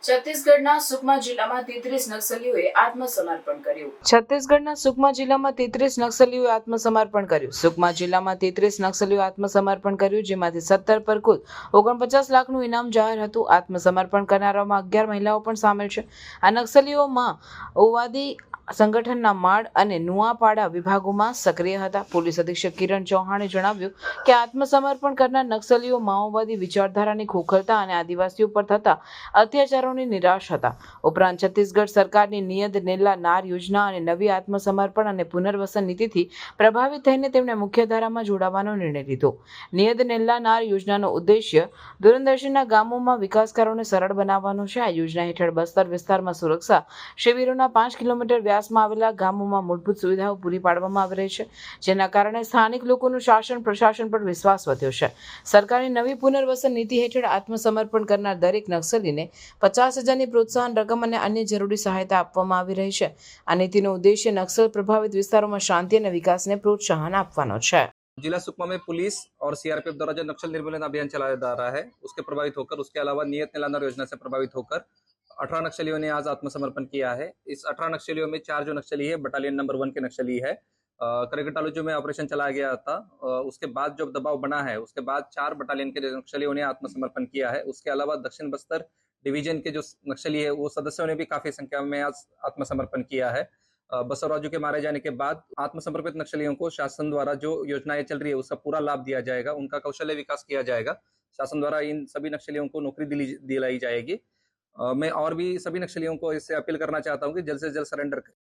છત્તીસગઢના સુકમા જિલ્લામાં 33 નક્સલીઓએ આત્મસમર્પણ કર્યું. છત્તીસગઢના સુકમા જિલ્લામાં 33 નક્સલીઓએ આત્મસમર્પણ કર્યું. સુકમા જિલ્લામાં 33 નક્સલીઓએ આત્મસમર્પણ કર્યું, જેમાંથી 17 પર કુલ 49 લાખનું ઇનામ જાહેર હતું. આત્મસમર્પણ કરનારાઓમાં 11 મહિલાઓ પણ સામેલ છે. આ નક્સલીઓમાં ઓવાદી સંગઠનના માડ અને નુઆપાડા વિભાગોમાં સક્રિય હતા. પોલીસ અધિક્ષક કિરણ ચૌહાણે જણાવ્યું કે આત્મસમર્પણ કરનાર નક્સલીઓ માઓવાદી વિચારધારાની ખોખલતા અને આદિવાસીઓ પર થતા અત્યાચારોની નિરાશ હતા. ઉપરાંત છત્તીસગઢ સરકારની નિયત નેલા નાર યોજના અને નવી આત્મસમર્પણ અને પુનર્વસન નીતિથી પ્રભાવિત થઈને તેમણે મુખ્યધારામાં જોડાવાનો નિર્ણય લીધો. નિયત નેલા નાર યોજનાનો ઉદ્દેશ્ય દૂરદર્શનના ગામોમાં વિકાસકારોને સરળ બનાવવાનો છે. આ યોજના હેઠળ બસ્તર વિસ્તારમાં સુરક્ષા શિબિરોના 5 કિલોમીટર વ્યાસમાં આવેલા ગામોમાં મૂળભૂત સુવિધાઓ પૂરી પાડવામાં આવી રહી છે, જેના કારણે સ્થાનિક લોકોનું શાસન પ્રશાસન પર વિશ્વાસ વધ્યો છે. સરકારની નવી પુનર્વસન નીતિ હેઠળ આત્મસમર્પણ કરનાર દરેક નક્સલીને 50,000ની પ્રોત્સાહન રકમ અને અન્ય જરૂરી સહાયતા આપવામાં આવી રહી છે. આ નીતિનો ઉદ્દેશ્ય નક્સલ प्रभावित વિસ્તારોમાં શાંતિ અને વિકાસને પ્રોત્સાહन આપવાનો છે. जिला सुकमा में पुलिस और सीआरपीएफ द्वारा जो नक्सल निर्मूलन अभियान चलाया जा रहा है उसके प्रभावित होकर, उसके अलावा नियत निलानार योजना से प्रभावित होकर 18 नक्सलियों ने आज आत्मसमर्पण किया है। इस 18 नक्सलियों में 4 जो नक्सली है बटालियन नंबर 1 के नक्सली है। करेगटालू में ऑपरेशन चलाया गया था, उसके बाद जो दबाव बना है उसके बाद 4 बटालियन के नक्सलियों ने आत्मसमर्पण किया है। उसके अलावा दक्षिण बस्तर डिवीजन के जो नक्सली है वो सदस्यों ने भी काफी संख्या में आज आत्मसमर्पण किया है। बसवराजू के मारे जाने के बाद आत्मसमर्पित नक्सलियों को शासन द्वारा जो योजनाएं चल रही है उसका पूरा लाभ दिया जाएगा, उनका कौशल्य विकास किया जाएगा। शासन द्वारा इन सभी नक्सलियों को नौकरी दिलाई जाएगी। मैं और भी सभी नक्सलियों को इससे अपील करना चाहता हूँ कि जल्द से जल्द सरेंडर करें।